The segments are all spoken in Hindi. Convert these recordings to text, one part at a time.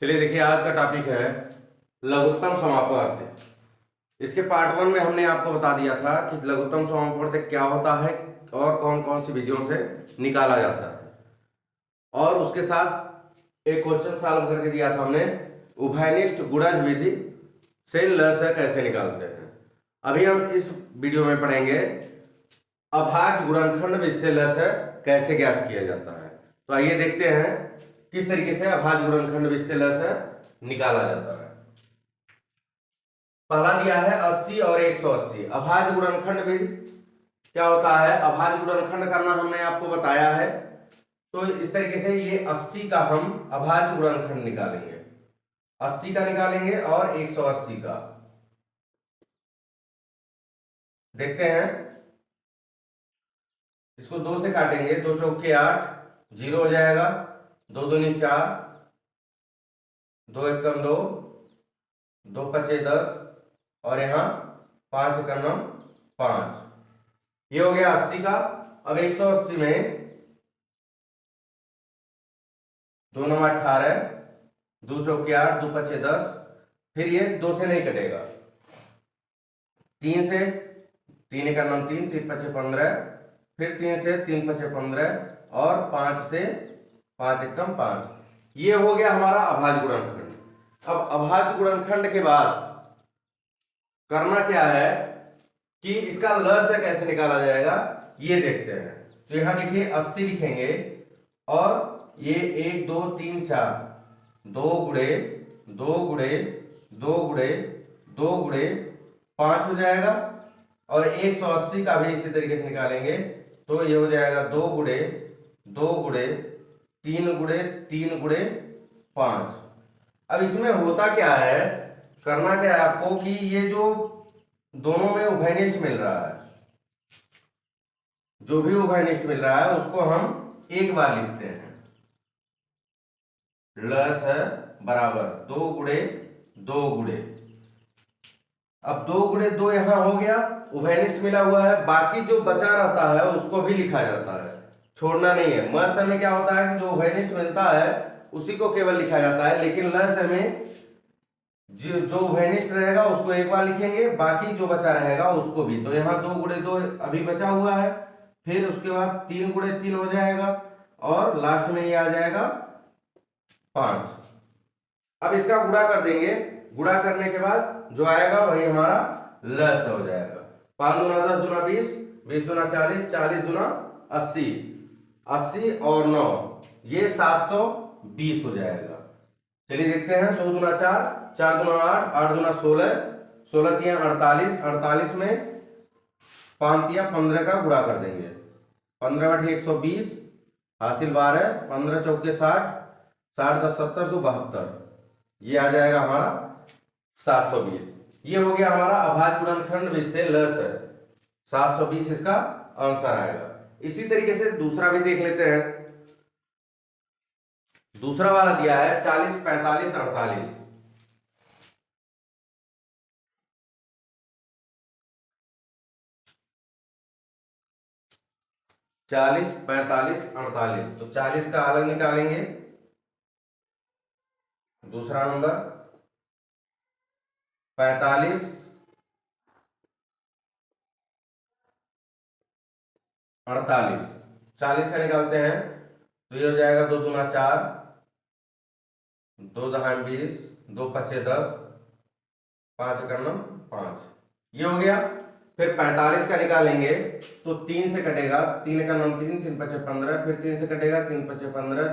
चलिए देखिए, आज का टॉपिक है लघुत्तम समापवर्त। इसके पार्ट 1 में हमने आपको बता दिया था कि लघुत्तम समापवर्त क्या होता है और कौन कौन सी विधियों से निकाला जाता है, और उसके साथ एक क्वेश्चन सॉल्व करके दिया था हमने, उभयनिष्ठ गुणज विधि से लस कैसे निकालते हैं। अभी हम इस वीडियो में पढ़ेंगे अभाज्य गुणनखंड विधि से लस कैसे ज्ञात किया जाता है। तो आइए देखते हैं किस तरीके से अभाज्य गुणनखंड विधि से लस निकाला जाता है। पहला दिया है 80 और 180। अभाज्य गुणनखंड विधि क्या होता है? अभाज्य गुणनखंड करना हमने आपको बताया है। तो इस तरीके से ये 80 का हम अभाज्य गुणनखंड निकालेंगे, 80 का निकालेंगे और 180 का। देखते हैं, इसको 2 से काटेंगे, 2 चौके 8, 0 हो जाएगा, 2 दूनी 4, 2 एकम 2, 2 पचे 10, और यहाँ 5 एकम 5। ये हो गया 80 का। अब 180 में 2 9 18, 2 चौके 8, 2 पचे 10, फिर ये 2 से नहीं कटेगा, 3 से, 3 एकम 3, 3 पचे 15, फिर 3 से, 3 पचे 15, और 5 से 5 एकम 5। ये हो गया हमारा अभाज्य गुणनखंड। अब अभाज्य गुणनखंड के बाद करना क्या है कि इसका लस कैसे निकाला जाएगा, ये देखते हैं। तो यहां देखिए 80 लिखेंगे, और ये 1 2 3 4, 2 गुणे 2 गुणे 2 गुणे 2 गुणे 5 हो जाएगा, और 180 का भी इसी तरीके से निकालेंगे। तो ये हो जाएगा 2 गुणे 2 गुणे 3 गुणे 3 गुणे 5। अब इसमें होता क्या है, करना क्या है आपको कि ये जो दोनों में उभयनिष्ठ मिल रहा है, जो भी उभयनिष्ठ मिल रहा है उसको हम एक बार लिखते हैं। लस बराबर 2 गुणे 2 गुणे, अब 2 गुणे 2 यहां हो गया, उभयनिष्ठ मिला हुआ है, बाकी जो बचा रहता है उसको भी लिखा जाता है, छोड़ना नहीं है। मस में क्या होता है कि जो उभयनिष्ठ मिलता है उसी को केवल लिखा जाता है, लेकिन लस में जो उभयनिष्ठ रहेगा उसको एक बार लिखेंगे, बाकी जो बचा रहेगा उसको भी। तो यहाँ 2 गुणे 2 अभी बचा हुआ है, फिर उसके बाद 3 गुणे 3 हो जाएगा, और लास्ट में ये आ जाएगा 5। अब इसका गुणा कर देंगे, गुणा करने के बाद जो आएगा वही हमारा लस हो जाएगा। 5 दूना 10, दूना 20, 20 दूना 40, 40 दूना 80, 80 और 9, ये 720 हो जाएगा। चलिए देखते हैं, 2 दूना 4, 4 दूना 8, 8 दूना 16, 16 तिया 48, 48 में 5 तिया 15 का गुणा कर देंगे, 15 बटे 120, हासिल 12, 15 चौके 60, 60 10 70 तो 72, ये आ जाएगा हमारा 720। ये हो गया हमारा अभाज्य गुणनखंड विधि से लस है, 720 इसका आंसर आएगा। इसी तरीके से दूसरा भी देख लेते हैं। दूसरा वाला दिया है 40 45 48। 40 45 48, तो 40 का अलग निकालेंगे, दूसरा नंबर 45 48, 40 का निकालते हैं तो ये हो जाएगा 2 दूना 4, 2 दहाई 20, 2 पचे 10, 5 एकम 5, ये हो गया। फिर 45 का निकालेंगे तो 3 से कटेगा, 3 एकम 3, 3 पचे 15, फिर 3 से कटेगा, 3 पचे 15,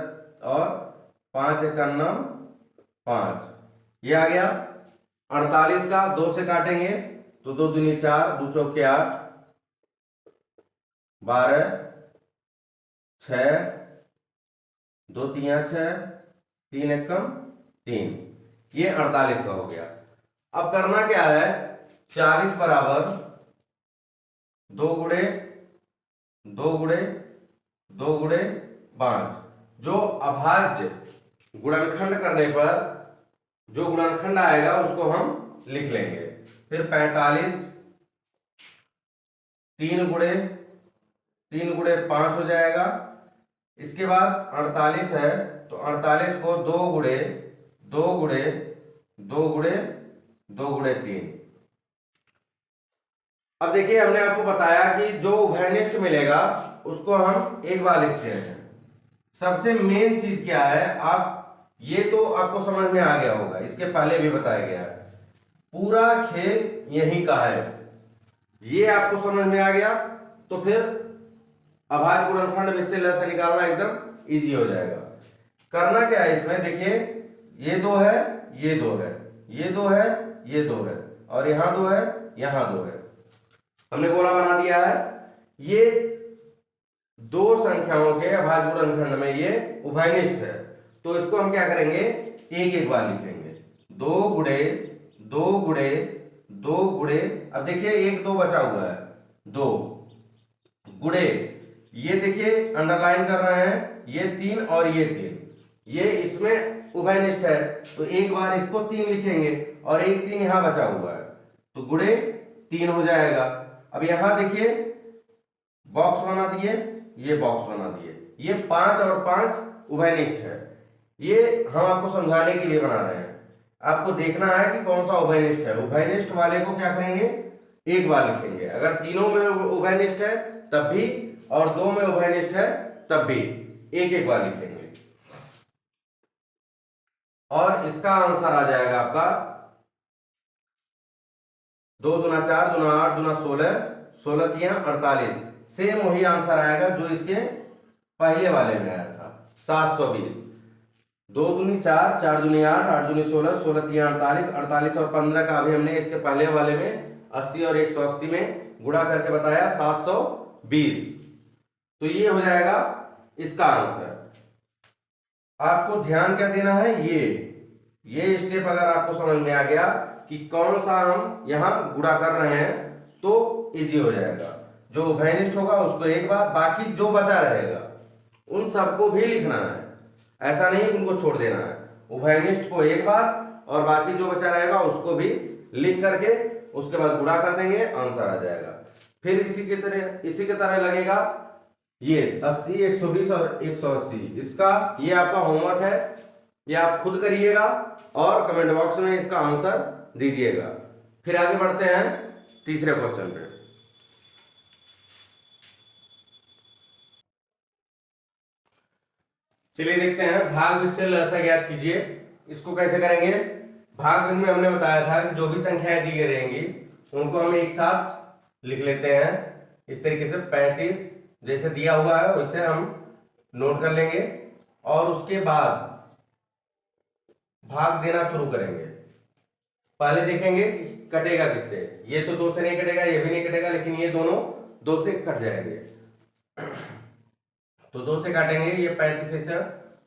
और 5 एकम 5, ये आ गया। 48 का 2 से काटेंगे तो 2 दूनी 4, 2 चौके 8, 12, 6, 2 तिया 6, 3 एकम 3, ये 48 का हो गया। अब करना क्या है, 40 बराबर 2 गुणे 2 गुणे 2 गुणे 5, जो अभाज्य गुणनखंड करने पर जो गुणनखंड आएगा उसको हम लिख लेंगे। फिर 45 3 गुणे 5 हो जाएगा। इसके बाद 48 है, तो 48 को 2 गुणे 2 गुड़े 2 गुड़े 2 गुड़े 3। अब देखिए हमने आपको बताया कि जो उभयनिष्ठ मिलेगा उसको हम एक बार लिखते हैं। सबसे मेन चीज क्या है, आप ये तो आपको समझ में आ गया होगा, इसके पहले भी बताया गया है, पूरा खेल यहीं का है, ये आपको समझ में आ गया। तो फिर अभाज्य गुणनखंड विषय ल से निकालना एकदम इजी हो जाएगा। करना क्या है इसमें, देखिए ये 2 है, ये 2 है, ये 2 है, ये 2 है, और यहाँ 2 है, यहाँ 2 है, हमने गोला बना दिया है। ये 2 संख्याओं के अभाज्य गुणनखंड में ये उभयनिष्ठ है, तो इसको हम क्या करेंगे, एक एक बार लिखेंगे। 2 गुड़े 2 गुड़े 2 गुड़े, अब देखिए 1 2 बचा हुआ है, 2 गुड़े, ये देखिए अंडरलाइन कर रहे हैं, ये 3 और ये 3, ये इसमें उभयनिष्ठ है, तो एक बार इसको 3 लिखेंगे और एक 3 यहां बचा हुआ है, तो गुड़े 3 हो जाएगा। अब यहां देखिए बॉक्स बना दिए, ये बॉक्स बना दिए, ये 5 और 5 उभयनिष्ठ है, ये हम आपको समझाने के लिए बना रहे हैं। आपको देखना है कि कौन सा उभयनिष्ठ है। उभयनिष्ठ वाले को क्या करेंगे, एक बार लिखेंगे, अगर तीनों में उभयनिष्ठ है तब भी, और 2 में उभयनिष्ठ है तब भी एक एक बार लिखेंगे, और इसका आंसर आ जाएगा आपका 2 दूना 4 दूना 8 दूना 16, 16 तिया 48, सेम वही आंसर आएगा जो इसके पहले वाले में आया था, 720। 2 दूनी 4, 4 दूनी 8, 8 दूनी 16, 16 तिया 48, 48 और 15 का अभी हमने इसके पहले वाले में 80 और 180 में गुणा करके बताया 720, तो ये हो जाएगा इसका आंसर। आपको ध्यान क्या देना है, ये स्टेप अगर आपको समझ में आ गया कि कौन सा हम यहाँ गुणा कर रहे हैं तो इजी हो जाएगा। जो उभयनिष्ठ होगा उसको एक बार, बाकी जो बचा रहेगा उन सबको भी लिखना है, ऐसा नहीं उनको छोड़ देना है। उभयनिष्ठ को एक बार और बाकी जो बचा रहेगा उसको भी लिख करके उसके बाद गुणा कर देंगे, आंसर आ जाएगा। फिर इसी की तरह लगेगा ये 80, 120 और 180, इसका ये आपका होमवर्क है, ये आप खुद करिएगा और कमेंट बॉक्स में इसका आंसर दीजिएगा। फिर आगे बढ़ते हैं तीसरे क्वेश्चन पे। चलिए देखते हैं, भाग विषय लसा ज्ञात कीजिए। इसको कैसे करेंगे, भाग में हमने बताया था कि जो भी संख्याएं दी गई रहेंगी उनको हम एक साथ लिख लेते हैं इस तरीके से, 35 जैसे दिया हुआ है वैसे हम नोट कर लेंगे, और उसके बाद भाग देना शुरू करेंगे। पहले देखेंगे कटेगा किससे, ये तो 2 से नहीं कटेगा, ये भी नहीं कटेगा, लेकिन ये दोनों 2 से कट जाएंगे, तो 2 से काटेंगे, ये 35 ऐसे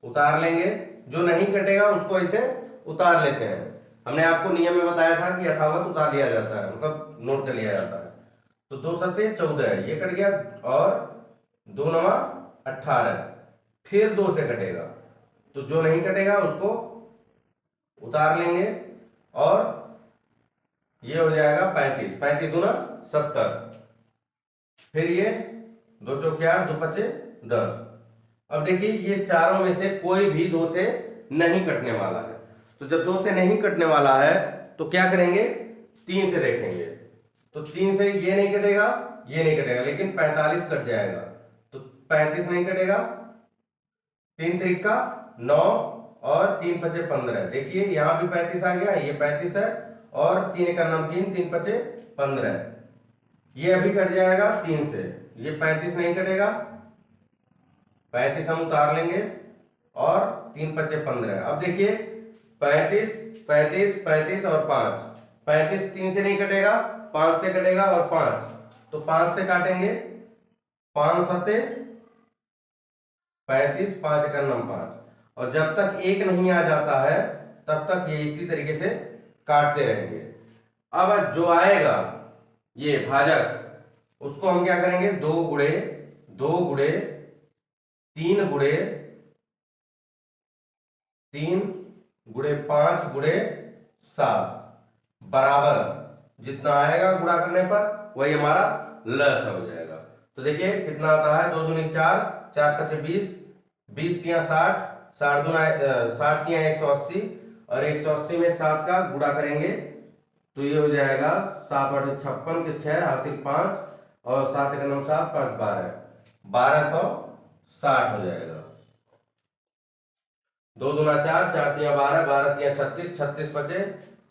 उतार लेंगे, जो नहीं कटेगा उसको ऐसे उतार लेते हैं। हमने आपको नियम में बताया था कि यथावत उतार लिया जाता है, मतलब नोट कर लिया जाता है। तो 2 सत्ते 14, ये कट गया, और 2 नवा 18, फिर 2 से कटेगा, तो जो नहीं कटेगा उसको उतार लेंगे, और ये हो जाएगा 35, 35 दूना 70, फिर ये 2 चौके 8, 2 पचे 10। अब देखिए ये चारों में से कोई भी 2 से नहीं कटने वाला है, तो जब 2 से नहीं कटने वाला है तो क्या करेंगे, 3 से देखेंगे, तो 3 से ये नहीं कटेगा, ये नहीं कटेगा, लेकिन 45 कट जाएगा, तो 35 नहीं कटेगा, 3 त्रिका 9 और 3 पचे 15, देखिए यहाँ भी 35 आ गया, ये 35 है, और 3 का नाम 3, 3 पचे 15, ये अभी कट जाएगा 3 से, ये 35 नहीं कटेगा, 35 हम उतार लेंगे, और 3 पचे 15। अब देखिए 35 35 35 और 5, 35 3 से नहीं कटेगा, 5 से कटेगा, और 5, तो 5 से काटेंगे, 5 सत्ते 35, 5 का नाम 5, और जब तक 1 नहीं आ जाता है तब तक ये इसी तरीके से काटते रहेंगे। अब जो आएगा ये भाजक, उसको हम क्या करेंगे, 2 गुड़े 2 गुड़े 3 गुड़े 3 गुड़े 5 गुड़े 7 बराबर, जितना आएगा गुणा करने पर वही हमारा लस हो जाएगा। तो देखिए कितना आता है, 2 दूनी 4, 4 पचे 20, 20 तिया 60, 60 दुना 60 तिया 180, और 180 में 7 का गुणा करेंगे तो ये हो जाएगा 7 8 56 के 6 हासिल 5 और 7 1 9 7 5 12 1260 हो जाएगा। 2 दूना 4 4 तिया 12 12 तिया 36 36 बचे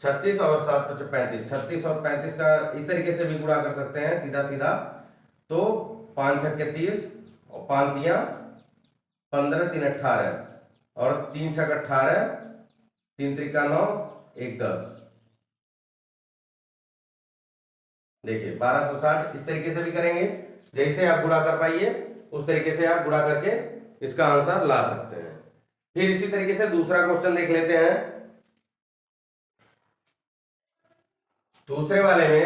36 और 7 बचे 35 36 और 35 का इस तरीके से भी गुणा कर सकते हैं सीधा सीधा। तो 5 छक्के 30 और 5 तिया 15 3 18 और 3 छक 18 3 त्रिका 9 1 10। देखिए 1260 इस तरीके से भी करेंगे, जैसे आप गुणा कर पाइए उस तरीके से आप गुणा करके इसका आंसर ला सकते हैं। फिर इसी तरीके से दूसरा क्वेश्चन देख लेते हैं। दूसरे वाले में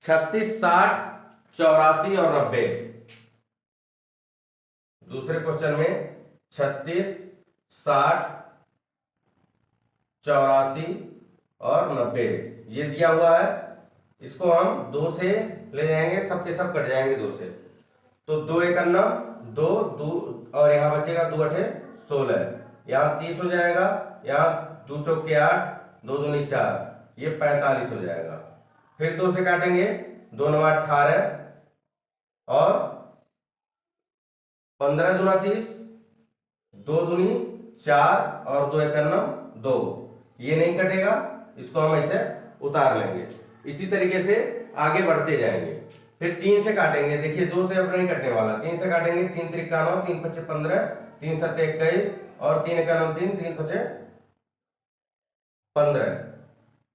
36 60 84 और 90। दूसरे क्वेश्चन में 36 60 84 और 90 ये दिया हुआ है। इसको हम 2 से ले जाएंगे, सबके सब कट जाएंगे 2 से। तो 2 1 9 2 2 और यहाँ बचेगा 2 8 16, यहाँ 30 हो जाएगा, यहाँ 2 चौके 8 2 दूनी 4 ये 45 हो जाएगा। फिर 2 से काटेंगे 2 9 18 और 15 दूना 30 2 दूनी 4 और 2 1 9 2 ये नहीं कटेगा, इसको हम ऐसे उतार लेंगे। इसी तरीके से आगे बढ़ते जाएंगे। फिर 3 से काटेंगे, देखिए 2 से अब नहीं कटने वाला, 3 से काटेंगे 3 त्रिका 9 3 5 15 3 7 21 और 3 1 9 3 3 5 15।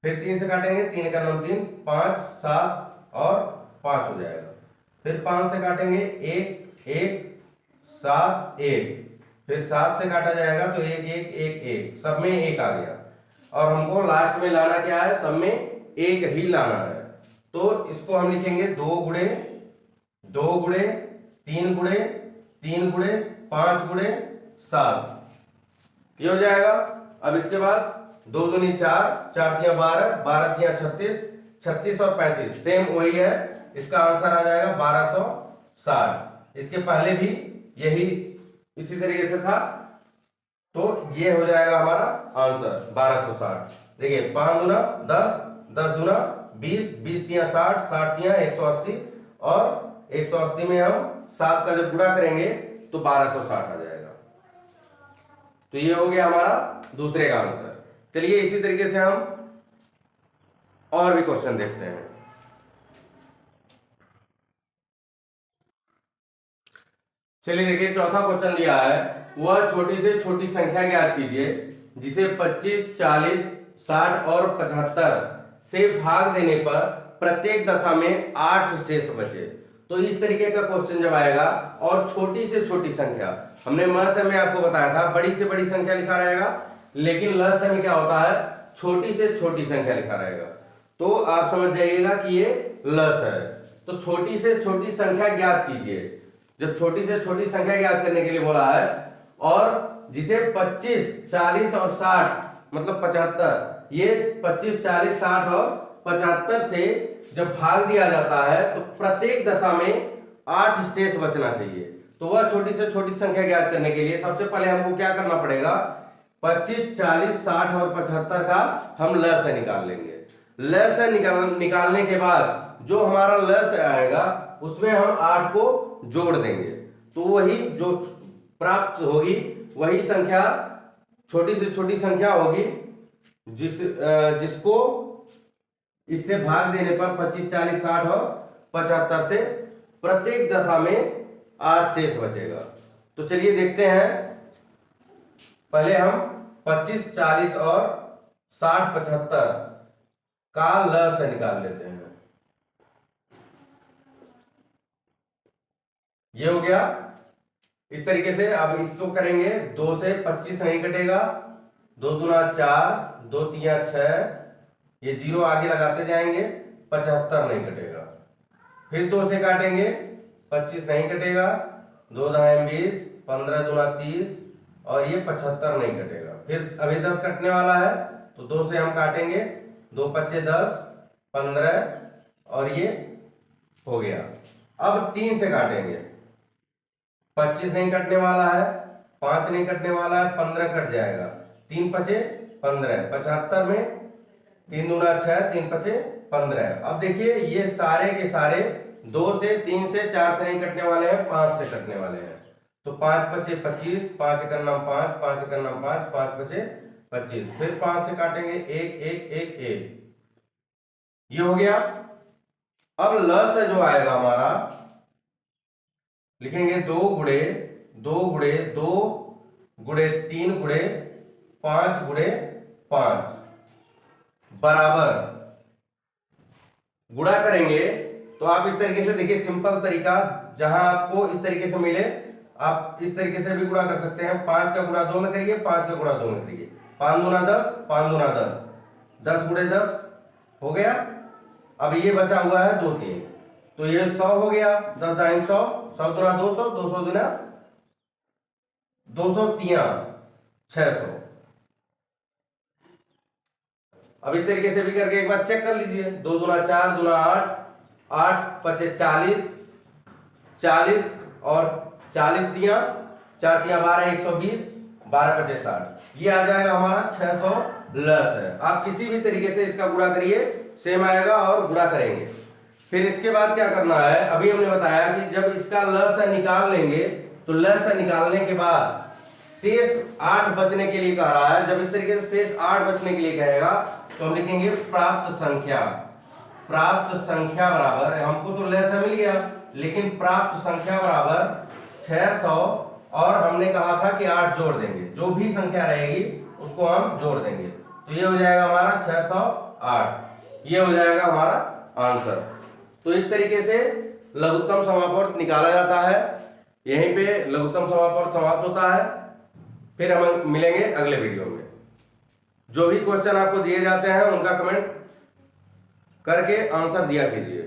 फिर 3 से काटेंगे 3 1 9 3 5 7 और 5 हो जाएगा। फिर 5 से काटेंगे 1 1 7 1। फिर 7 से काटा जाएगा तो 1 1 1 1 सब में 1 आ गया और हमको लास्ट में लाना क्या है, सब में 1 ही लाना है। तो इसको हम लिखेंगे 2 गुणे 2 गुणे 3 गुणे 3 गुणे 5 गुणे 7 ये हो जाएगा। अब इसके बाद 2 दूनी 4 4 तिया 12 12 तिया 36 36 और 35 सेम वही है, इसका आंसर आ जाएगा 1260। इसके पहले भी यही इसी तरीके से था, तो ये हो जाएगा हमारा आंसर 1260। देखिए 5 दूना 10 10 दूना 20 20 तिया 60 60 तिया 180 और 180 में हम 7 का जब गुणा करेंगे तो 1260 आ जाएगा। तो ये हो गया हमारा दूसरे का आंसर। चलिए इसी तरीके से हम और भी क्वेश्चन देखते हैं। चलिए देखिए चौथा क्वेश्चन दिया है, वह छोटी से छोटी संख्या ज्ञात कीजिए जिसे 25 40 60 और 75 से भाग देने पर प्रत्येक दशा में 8 शेष बचे। तो इस तरीके का क्वेश्चन जब आएगा और छोटी से छोटी संख्या, हमने म से में आपको बताया था बड़ी से बड़ी संख्या लिखा रहेगा, लेकिन ल से में क्या होता है, छोटी से छोटी संख्या लिखा रहेगा। तो आप समझ जाइएगा कि ये लस है। तो छोटी से छोटी संख्या ज्ञात कीजिए, जब छोटी से छोटी संख्या ज्ञात करने के लिए बोला है और जिसे 25 40 और 60 मतलब 75, ये 25 40 60 और 75 से जब भाग दिया जाता है तो प्रत्येक दशा में 8 शेष बचना चाहिए। तो वह छोटी से छोटी संख्या ज्ञात करने के लिए सबसे पहले हमको क्या करना पड़ेगा, 25 40 60 और 75 का हम ल से निकाल लेंगे। ल से निकालने के बाद जो हमारा ल से आएगा उसमें हम 8 को जोड़ देंगे, तो वही जो प्राप्त होगी वही संख्या छोटी से छोटी संख्या होगी जिसको इससे भाग देने पर 25 40 60 और 75 से प्रत्येक दशा में 8 शेष बचेगा। तो चलिए देखते हैं, पहले हम 25 40 और 60 75 का ल से निकाल लेते हैं। ये हो गया इस तरीके से। अब इसको करेंगे 2 से 25 नहीं कटेगा, 2 दूना 4 2 तिया 6 ये 0 आगे लगाते जाएंगे, 75 नहीं कटेगा। फिर 2 से काटेंगे 25 नहीं कटेगा, 2 दाएं 20 15 दूना 30 और ये 75 नहीं कटेगा। फिर अभी 10 कटने वाला है तो 2 से हम काटेंगे, 2 पच्चे 10 15 और ये हो गया। अब 3 से काटेंगे, 25 नहीं कटने वाला है, 5 नहीं कटने वाला है, 15 कट जाएगा, 3 पचे 15, 75 में 3 दूना 6, 3 पचे 15। अब देखिए ये सारे के सारे 2 से 3 से 4 से नहीं कटने वाले हैं, 5 से कटने वाले हैं। तो 5 पचे 25, 5 का नाम 5, 5 का नाम 5, 5 पचे 25, फिर 5 से काटेंगे 1 1 1 1, ये हो गया। अब ल से जो आएगा हमारा लिखेंगे 2 गुणे 2 गुणे 2 गुणे 3 गुणे 5 गुणे 5 बराबर, गुणा करेंगे तो आप इस तरीके से देखिए, सिंपल तरीका, जहां आपको इस तरीके से मिले आप इस तरीके से भी गुणा कर सकते हैं। 5 का गुणा 2 में करिए, 5 का गुणा 2 में करिए, 5 दूना 10, 5 दूना 10, 10 गुणे 10 हो गया। अब ये बचा हुआ है 2 3, तो ये 100 हो गया, 10 दाइन 100, 100 दूना 200, 200 दूना 200 3 600। अब इस तरीके से भी करके एक बार चेक कर लीजिए, 2 दूना 4, दूना 8, 8 पचे 40, 40 और 40 तिया 4 तिया 12, 120, 12 पचे 60, ये आ जाएगा हमारा 600 लस है। आप किसी भी तरीके से इसका गुणा करिए, सेम आएगा और गुणा करेंगे। फिर इसके बाद क्या करना है, अभी हमने बताया कि जब इसका लस निकाल लेंगे तो लस निकालने के बाद शेष 8 बचने के लिए कह रहा है। जब इस तरीके से शेष 8 बचने के लिए कहेगा तो हम लिखेंगे प्राप्त संख्या। प्राप्त संख्या बराबर, हमको तो लस मिल गया लेकिन प्राप्त संख्या बराबर 600, और हमने कहा था कि 8 जोड़ देंगे, जो भी संख्या रहेगी उसको हम जोड़ देंगे, तो ये हो जाएगा हमारा 608, ये हो जाएगा हमारा आंसर। तो इस तरीके से लघुत्तम समापवर्त निकाला जाता है। यहीं पे लघुत्तम समापवर्त समाप्त होता है। फिर हम मिलेंगे अगले वीडियो में। जो भी क्वेश्चन आपको दिए जाते हैं उनका कमेंट करके आंसर दिया कीजिए।